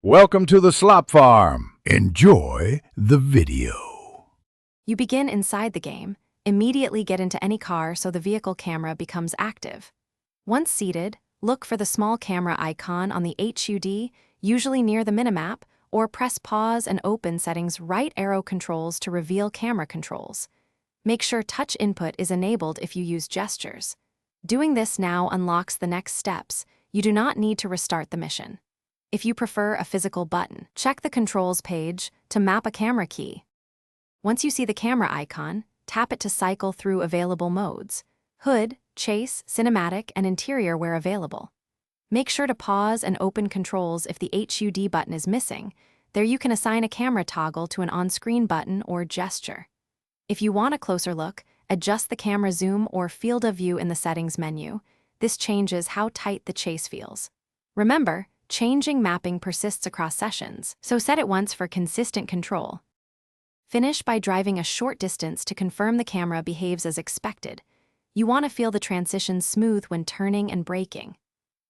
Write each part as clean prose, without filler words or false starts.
Welcome to the Slop Farm. Enjoy the video. You begin inside the game, immediately get into any car so the vehicle camera becomes active. Once seated, look for the small camera icon on the HUD, usually near the minimap, or press pause and open settings right arrow controls to reveal camera controls. Make sure touch input is enabled if you use gestures. Doing this now unlocks the next steps. You do not need to restart the mission. If you prefer a physical button, check the controls page to map a camera key. Once you see the camera icon, tap it to cycle through available modes: hood, chase, cinematic, and interior where available. Make sure to pause and open controls if the HUD button is missing. There you can assign a camera toggle to an on-screen button or gesture. If you want a closer look, adjust the camera zoom or field of view in the settings menu. This changes how tight the chase feels. Remember, changing mapping persists across sessions, so set it once for consistent control. Finish by driving a short distance to confirm the camera behaves as expected. You want to feel the transition smooth when turning and braking.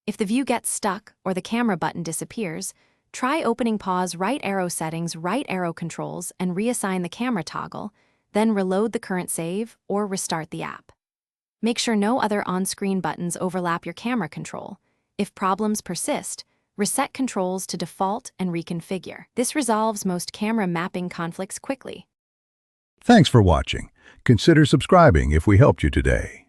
If the view gets stuck or the camera button disappears, try opening pause right arrow settings, right arrow controls, and reassign the camera toggle, then reload the current save or restart the app. Make sure no other on-screen buttons overlap your camera control. If problems persist, reset controls to default and reconfigure. This resolves most camera mapping conflicts quickly. Thanks for watching. Consider subscribing if we helped you today.